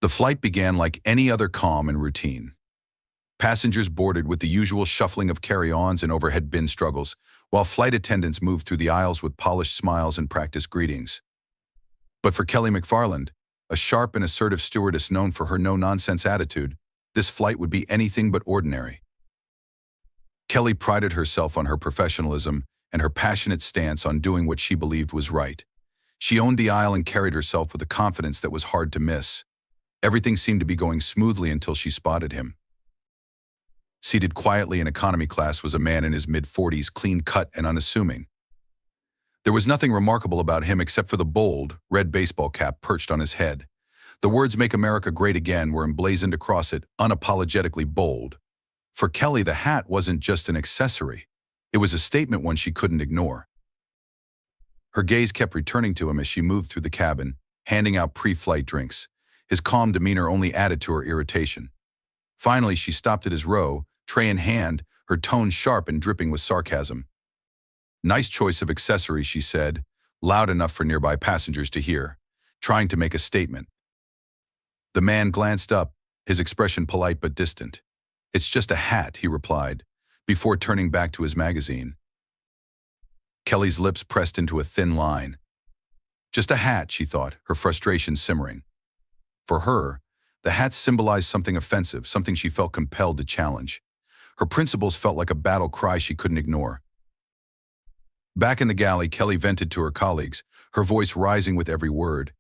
The flight began like any other calm and routine. Passengers boarded with the usual shuffling of carry-ons and overhead bin struggles, while flight attendants moved through the aisles with polished smiles and practiced greetings. But for Kelly McFarland, a sharp and assertive stewardess known for her no-nonsense attitude, this flight would be anything but ordinary. Kelly prided herself on her professionalism and her passionate stance on doing what she believed was right. She owned the aisle and carried herself with a confidence that was hard to miss. Everything seemed to be going smoothly until she spotted him. Seated quietly in economy class was a man in his mid-40s, clean-cut and unassuming. There was nothing remarkable about him except for the bold, red baseball cap perched on his head. The words "Make America Great Again" were emblazoned across it, unapologetically bold. For Kelly, the hat wasn't just an accessory. It was a statement one she couldn't ignore. Her gaze kept returning to him as she moved through the cabin, handing out pre-flight drinks. His calm demeanor only added to her irritation. Finally, she stopped at his row, tray in hand, her tone sharp and dripping with sarcasm. "Nice choice of accessories," she said, loud enough for nearby passengers to hear, trying to make a statement. The man glanced up, his expression polite but distant. "It's just a hat," he replied, before turning back to his magazine. Kelly's lips pressed into a thin line. Just a hat, she thought, her frustration simmering. For her, the hat symbolized something offensive, something she felt compelled to challenge. Her principles felt like a battle cry she couldn't ignore. Back in the galley, Kelly vented to her colleagues, her voice rising with every word.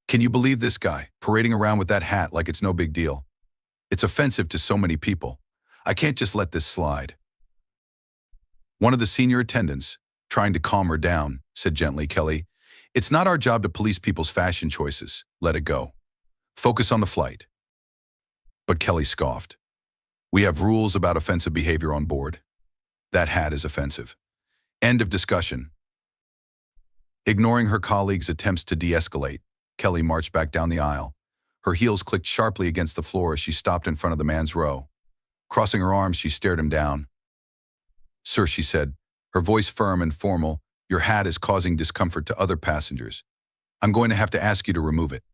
"Can you believe this guy, parading around with that hat like it's no big deal? It's offensive to so many people. I can't just let this slide." One of the senior attendants, trying to calm her down, said gently, "Kelly, it's not our job to police people's fashion choices. Let it go. Focus on the flight." But Kelly scoffed. "We have rules about offensive behavior on board. That hat is offensive. End of discussion." Ignoring her colleagues' attempts to de-escalate, Kelly marched back down the aisle. Her heels clicked sharply against the floor as she stopped in front of the man's row. Crossing her arms, she stared him down. "Sir," she said, her voice firm and formal, "your hat is causing discomfort to other passengers. I'm going to have to ask you to remove it."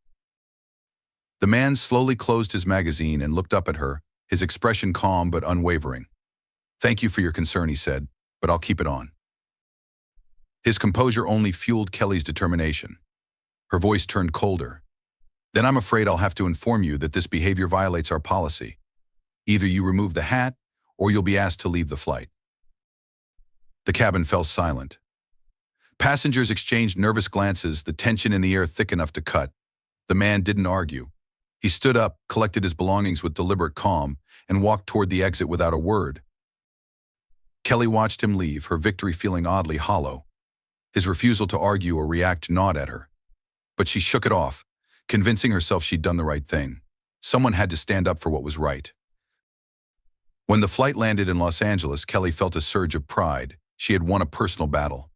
The man slowly closed his magazine and looked up at her, his expression calm but unwavering. "Thank you for your concern," he said, "but I'll keep it on." His composure only fueled Kelly's determination. Her voice turned colder. "Then I'm afraid I'll have to inform you that this behavior violates our policy. Either you remove the hat, or you'll be asked to leave the flight." The cabin fell silent. Passengers exchanged nervous glances, the tension in the air thick enough to cut. The man didn't argue. He stood up, collected his belongings with deliberate calm, and walked toward the exit without a word. Kelly watched him leave, her victory feeling oddly hollow. His refusal to argue or react gnawed at her. But she shook it off, convincing herself she'd done the right thing. Someone had to stand up for what was right. When the flight landed in Los Angeles, Kelly felt a surge of pride. She had won a personal battle.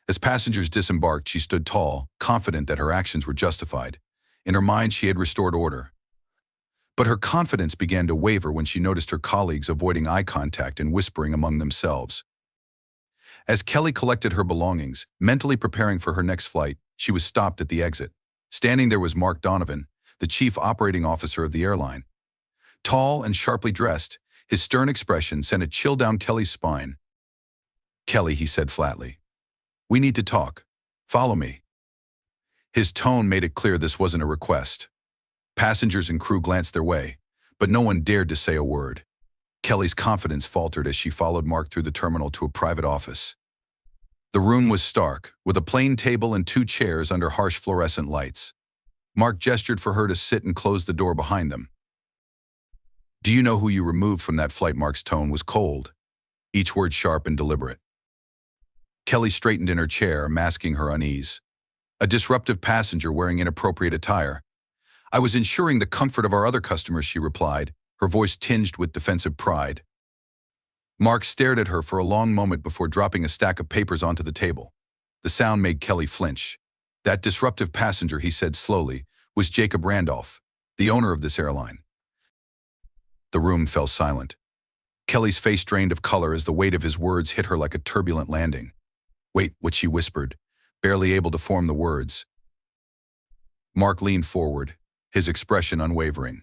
As passengers disembarked, she stood tall, confident that her actions were justified. In her mind, she had restored order. But her confidence began to waver when she noticed her colleagues avoiding eye contact and whispering among themselves. As Kelly collected her belongings, mentally preparing for her next flight, she was stopped at the exit. Standing there was Mark Donovan, the chief operating officer of the airline. Tall and sharply dressed, his stern expression sent a chill down Kelly's spine. "Kelly," he said flatly, "we need to talk. Follow me." His tone made it clear this wasn't a request. Passengers and crew glanced their way, but no one dared to say a word. Kelly's confidence faltered as she followed Mark through the terminal to a private office. The room was stark, with a plain table and 2 chairs under harsh fluorescent lights. Mark gestured for her to sit and closed the door behind them. "Do you know who you removed from that flight?" Mark's tone was cold, each word sharp and deliberate. Kelly straightened in her chair, masking her unease. "A disruptive passenger wearing inappropriate attire. I was ensuring the comfort of our other customers," she replied, her voice tinged with defensive pride. Mark stared at her for a long moment before dropping a stack of papers onto the table. The sound made Kelly flinch. "That disruptive passenger," he said slowly, "was Jacob Randolph, the owner of this airline." The room fell silent. Kelly's face drained of color as the weight of his words hit her like a turbulent landing. "Wait," what she whispered, barely able to form the words. Mark leaned forward, his expression unwavering.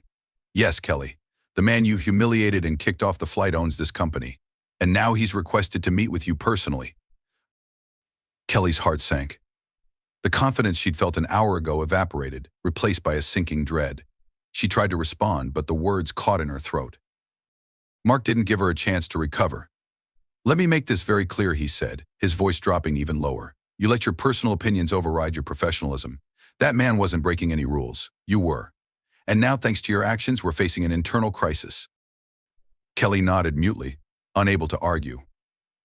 Yes, Kelly. The man you humiliated and kicked off the flight owns this company. And now he's requested to meet with you personally. Kelly's heart sank. The confidence she'd felt an hour ago evaporated, replaced by a sinking dread. She tried to respond, but the words caught in her throat. Mark didn't give her a chance to recover. Let me make this very clear, he said, his voice dropping even lower. You let your personal opinions override your professionalism. That man wasn't breaking any rules. You were. And now, thanks to your actions, we're facing an internal crisis. Kelly nodded mutely, unable to argue.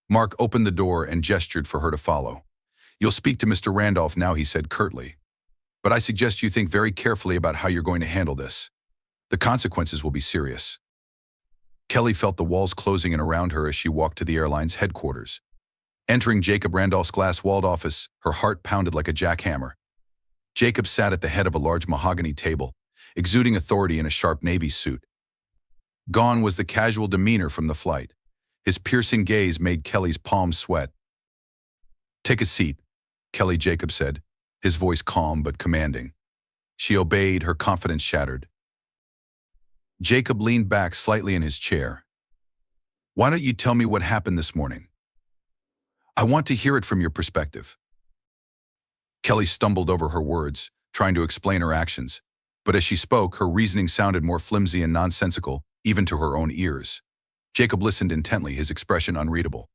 Mark opened the door and gestured for her to follow. You'll speak to Mr. Randolph now, he said curtly. But I suggest you think very carefully about how you're going to handle this. The consequences will be serious. Kelly felt the walls closing in around her as she walked to the airline's headquarters. Entering Jacob Randolph's glass-walled office, her heart pounded like a jackhammer. Jacob sat at the head of a large mahogany table, exuding authority in a sharp navy suit. Gone was the casual demeanor from the flight. His piercing gaze made Kelly's palms sweat. Take a seat, Kelly, Jacob said, his voice calm but commanding. She obeyed, her confidence shattered. Jacob leaned back slightly in his chair. Why don't you tell me what happened this morning? I want to hear it from your perspective. Kelly stumbled over her words, trying to explain her actions. But as she spoke, her reasoning sounded more flimsy and nonsensical, even to her own ears. Jacob listened intently, his expression unreadable.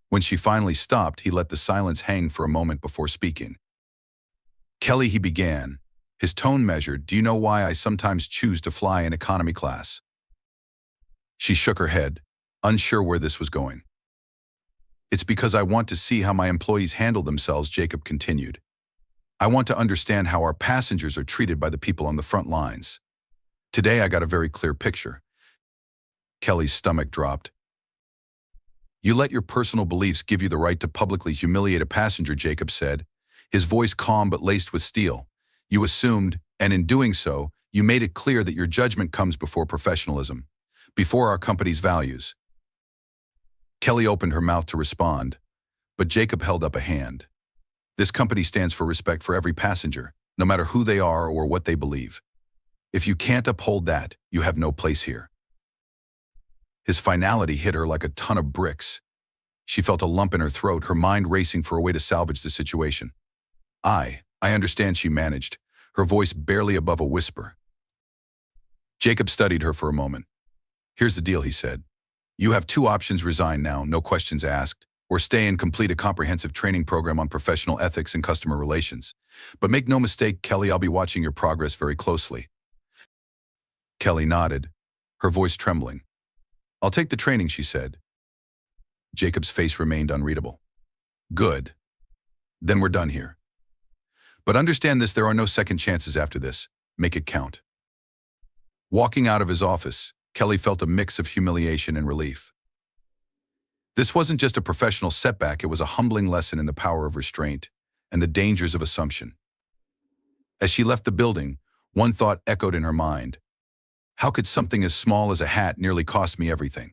When she finally stopped, he let the silence hang for a moment before speaking. Kelly, he began, his tone measured, do you know why I sometimes choose to fly in economy class? She shook her head, unsure where this was going. It's because I want to see how my employees handle themselves, Jacob continued. I want to understand how our passengers are treated by the people on the front lines. Today I got a very clear picture. Kelly's stomach dropped. You let your personal beliefs give you the right to publicly humiliate a passenger, Jacob said, his voice calm but laced with steel. You assumed, and in doing so, you made it clear that your judgment comes before professionalism, before our company's values. Kelly opened her mouth to respond, but Jacob held up a hand. This company stands for respect for every passenger, no matter who they are or what they believe. If you can't uphold that, you have no place here. His finality hit her like a ton of bricks. She felt a lump in her throat, her mind racing for a way to salvage the situation. I understand, she managed, her voice barely above a whisper. Jacob studied her for a moment. Here's the deal, he said. You have two options: resign now, no questions asked, or stay and complete a comprehensive training program on professional ethics and customer relations. But make no mistake, Kelly, I'll be watching your progress very closely. Kelly nodded, her voice trembling. I'll take the training, she said. Jacob's face remained unreadable. Good. Then we're done here. But understand this, there are no second chances after this. Make it count. Walking out of his office, Kelly felt a mix of humiliation and relief. This wasn't just a professional setback, it was a humbling lesson in the power of restraint and the dangers of assumption. As she left the building, one thought echoed in her mind. How could something as small as a hat nearly cost me everything?